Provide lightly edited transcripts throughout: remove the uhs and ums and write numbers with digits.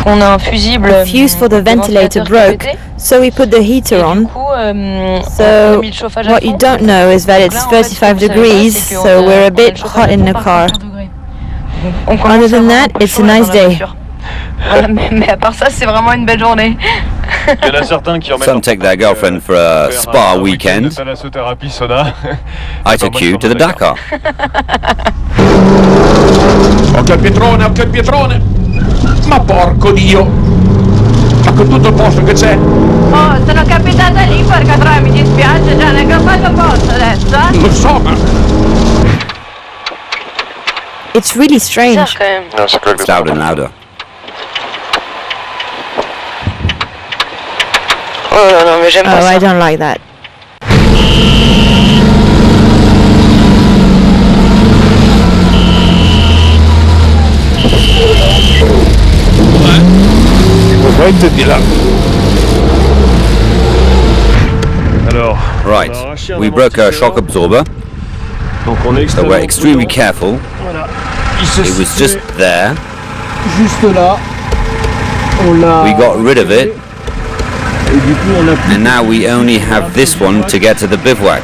The fuse for the ventilator broke, so we put the heater on. So what you don't know is that it's 35 degrees, so we're a bit hot in the car. Other than that, it's a nice day. Mais à part ça, c'est vraiment une belle journée. Some take their girlfriend for a spa weekend. I took you to the Dakar. Occhio al pietrone! Ma porco Dio! Ma con tutto il posto che c'è? Oh, sono capitata lì perché però mi dispiace, già ne ho fatto posto adesso, eh? Lo so, ma... It's really strange. It's louder and louder. Oh non, mais j'aime pas ça. I don't like that. Right, we broke a shock absorber, so we're extremely careful. It was just there. We got rid of it, and now we only have this one to get to the bivouac.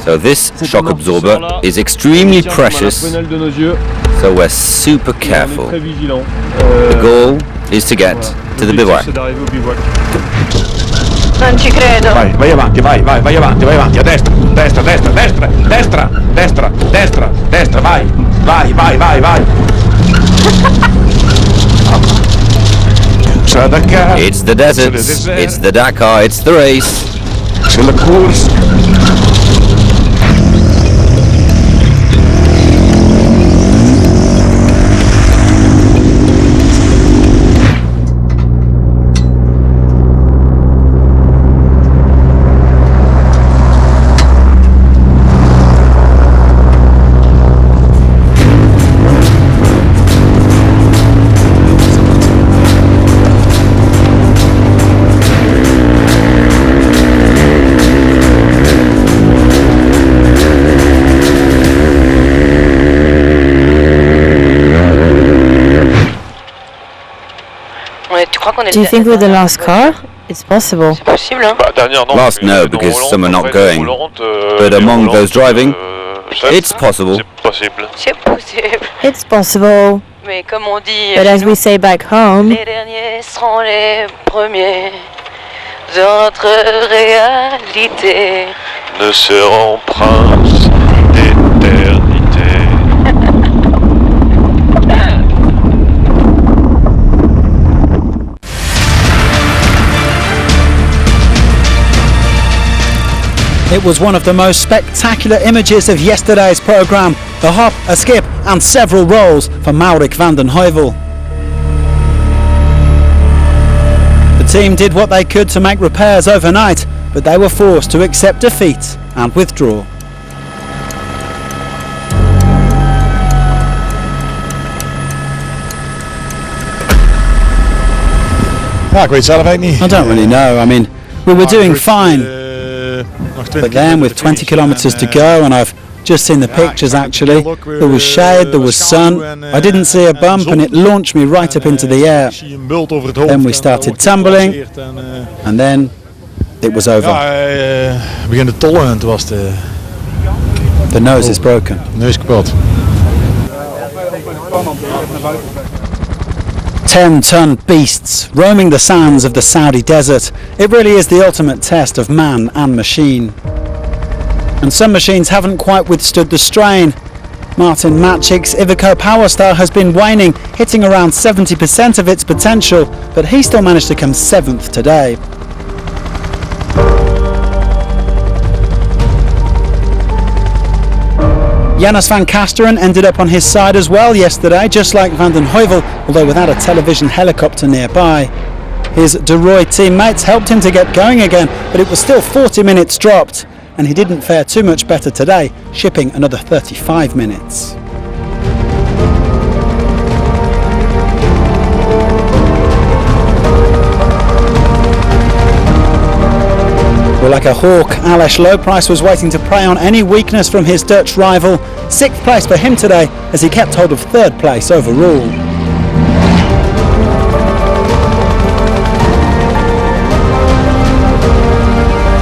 So this shock absorber is extremely precious, so we're super careful. The goal is to get to the bivouac. Non ci credo. Vai avanti, vai avanti, a destra, vai. Dakar. It's the desert, it's the Dakar, it's the race. C'est la course. Do you think we're the last car? It's possible. Last, no, because some are not going. But among those driving, it's possible. It's possible. But as we say back home, les derniers seront les premiers. Notre réalité ne seront princes d'éternité. It was one of the most spectacular images of yesterday's programme. The hop, a skip and several rolls for Maurik van den Heuvel. The team did what they could to make repairs overnight, but they were forced to accept defeat and withdraw. I don't really know. I mean, we were doing fine. But then with 20 kilometers to go, and I've just seen the pictures actually, there was shade, there was sun, I didn't see a bump and it launched me right up into the air. Then we started tumbling and then it was over. The nose is broken. 10-ton beasts roaming the sands of the Saudi desert. It really is the ultimate test of man and machine. And some machines haven't quite withstood the strain. Martin Matchik's Iveco Powerstar has been waning, hitting around 70% of its potential, but he still managed to come 7th today. Janus van Kasteren ended up on his side as well yesterday, just like Van den Heuvel, although without a television helicopter nearby. His De Roy teammates helped him to get going again, but it was still 40 minutes dropped, and he didn't fare too much better today, shipping another 35 minutes. Well, like a hawk, Alesh Lowprice was waiting to prey on any weakness from his Dutch rival. 6th place for him today as he kept hold of 3rd place overall.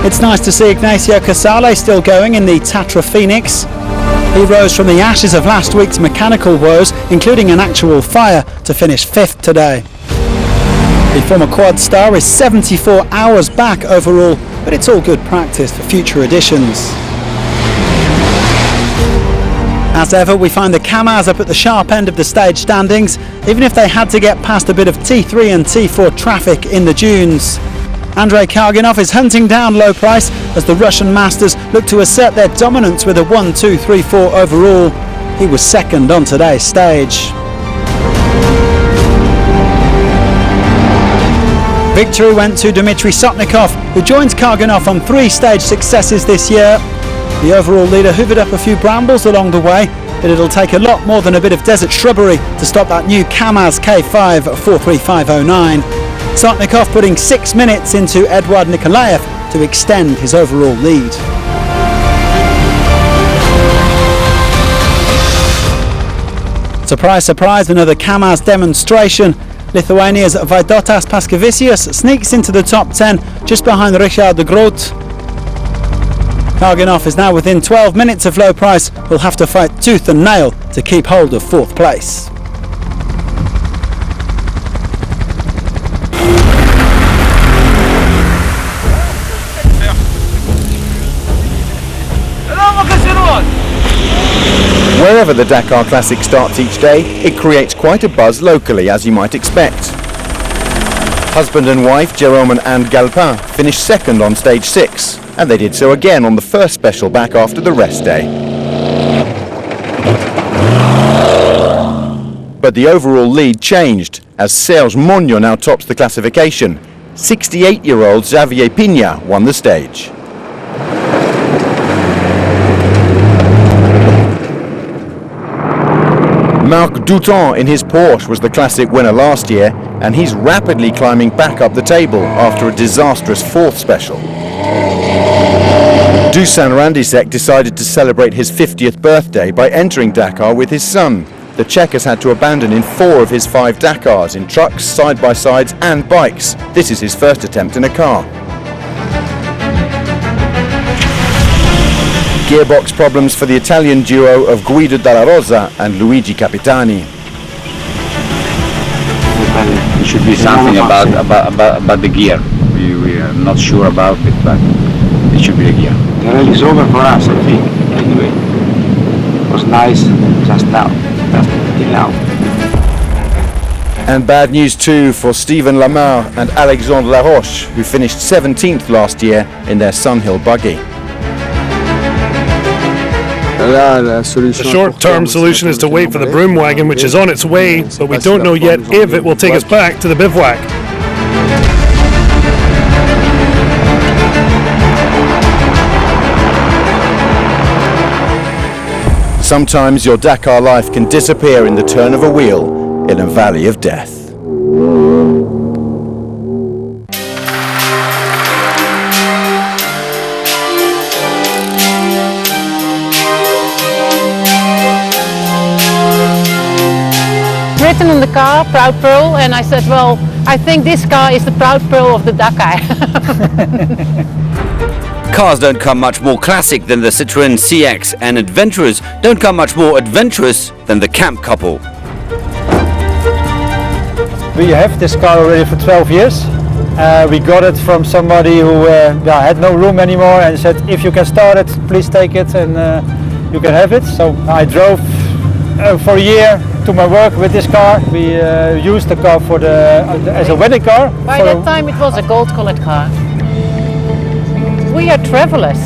It's nice to see Ignacio Casale still going in the Tatra Phoenix. He rose from the ashes of last week's mechanical woes, including an actual fire, to finish 5th today. The former quad star is 74 hours back overall, but it's all good practice for future editions. As ever, we find the Kamaz up at the sharp end of the stage standings, even if they had to get past a bit of T3 and T4 traffic in the dunes. Andrei Karginov is hunting down low price as the Russian masters look to assert their dominance with a 1-2-3-4 overall. He was second on today's stage. Victory went to Dmitry Sotnikov, who joins Karginov on 3 stage successes this year. The overall leader hoovered up a few brambles along the way, but it'll take a lot more than a bit of desert shrubbery to stop that new Kamaz K5 at 43509. Sotnikov putting 6 minutes into Eduard Nikolaev to extend his overall lead. Surprise, surprise, another Kamaz demonstration. Lithuania's Vaidotas Paskevicius sneaks into the top 10 just behind Richard de Groot. Karginov is now within 12 minutes of low price. Will have to fight tooth and nail to keep hold of 4th place. Wherever the Dakar Classic starts each day, it creates quite a buzz locally, as you might expect. Husband and wife Jérôme and Galpin finished second on stage 6, and they did so again on the first special back after the rest day. But the overall lead changed, as Serge Monio now tops the classification. 68-year-old Xavier Pina won the stage. Marc Douton in his Porsche was the classic winner last year, and he's rapidly climbing back up the table after a disastrous 4th special. Dusan Randisek decided to celebrate his 50th birthday by entering Dakar with his son. The Czech has had to abandon in 4 of his 5 Dakars in trucks, side-by-sides and bikes. This is his first attempt in a car. Gearbox problems for the Italian duo of Guido Dalla Rosa and Luigi Capitani. It should be something about the gear. We are not sure about it, but it should be the gear. The rally is over for us, I think. Anyway, it was nice just now, just till now. And bad news too for Stephen Lamar and Alexandre Laroche, who finished 17th last year in their Sunhill buggy. The short-term solution is to wait for the broom wagon, which is on its way, but we don't know yet if it will take us back to the bivouac. Sometimes your Dakar life can disappear in the turn of a wheel in a valley of death. Written on the car, Proud Pearl, and I said, well, I think this car is the Proud Pearl of the Dakar. Cars don't come much more classic than the Citroën CX, and adventurers don't come much more adventurous than the camp couple. We have this car already for 12 years. We got it from somebody who had no room anymore and said, if you can start it, please take it and you can have it. So I drove for a year to my work with this car. We used the car for as a wedding car. By that time it was a gold-colored car. We are travelers.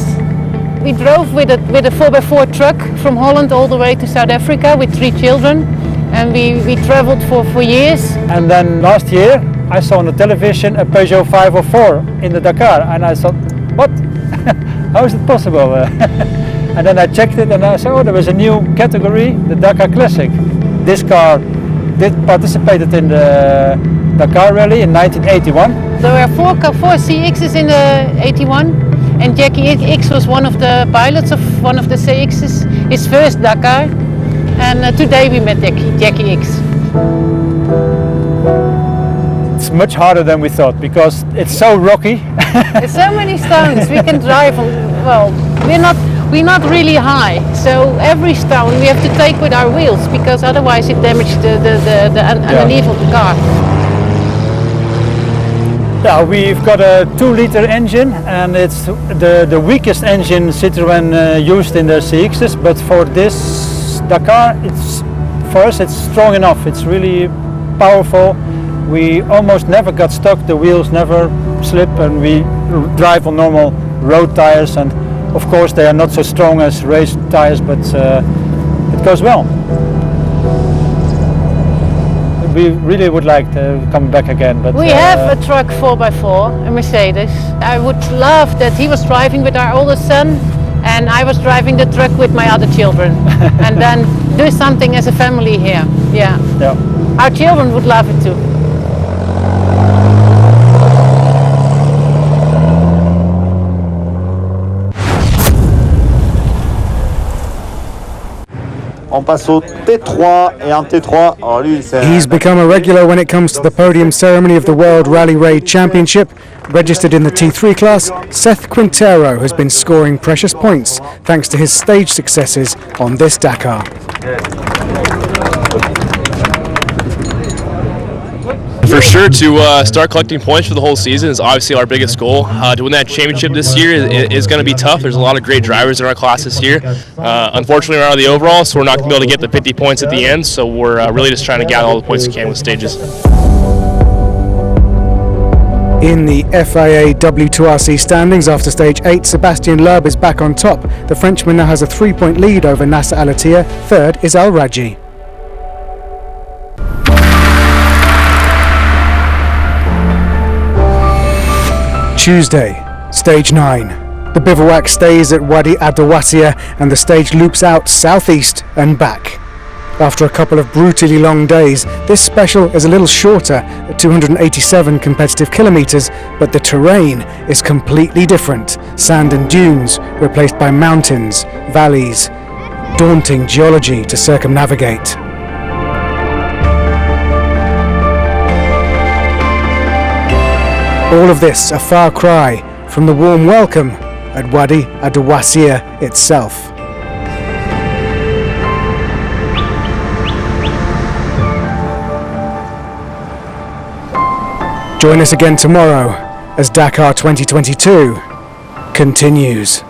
We drove with a 4x4 truck from Holland all the way to South Africa with 3 children, and we traveled for years. And then last year I saw on the television a Peugeot 504 in the Dakar, and I thought, what? How is it possible? And then I checked it and I saw there was a new category, the Dakar Classic. This car participated in the Dakar Rally in 1981. There were 4 CXs in the 81, and Jackie X was one of the pilots of one of the CXs, his first Dakar, and today we met Jackie X. It's much harder than we thought because it's so rocky. There's so many stones. We can drive. Well, we're not really high, so every stone we have to take with our wheels because otherwise it damages the underneath of the car. Yeah, we've got a 2-liter engine, and it's the weakest engine Citroën used in their CXs. But for this Dakar, for us it's strong enough. It's really powerful. We almost never got stuck. The wheels never slip, and we drive on normal road tires. And of course, they are not so strong as race tires, but it goes well. We really would like to come back again, but we have a truck 4x4, a Mercedes. I would love that he was driving with our oldest son and I was driving the truck with my other children and then do something as a family here. Yeah. Our children would love it too. He's become a regular when it comes to the podium ceremony of the World Rally Raid Championship. Registered in the T3 class, Seth Quintero has been scoring precious points thanks to his stage successes on this Dakar. For sure, to start collecting points for the whole season is obviously our biggest goal. To win that championship this year is going to be tough. There's a lot of great drivers in our class this year. Unfortunately, we're out of the overall, so we're not going to be able to get the 50 points at the end. So we're really just trying to gather all the points we can with stages. In the FIA W2RC standings after stage 8, Sébastien Loeb is back on top. The Frenchman now has a 3-point lead over Nasser Al-Attiyah. Third is Al Raji. Tuesday, stage 9. The bivouac stays at Wadi Adawasiya and the stage loops out southeast and back. After a couple of brutally long days, this special is a little shorter at 287 competitive kilometres, but the terrain is completely different. Sand and dunes replaced by mountains, valleys, daunting geology to circumnavigate. All of this a far cry from the warm welcome at Wadi Adawasiya itself. Join us again tomorrow as Dakar 2022 continues.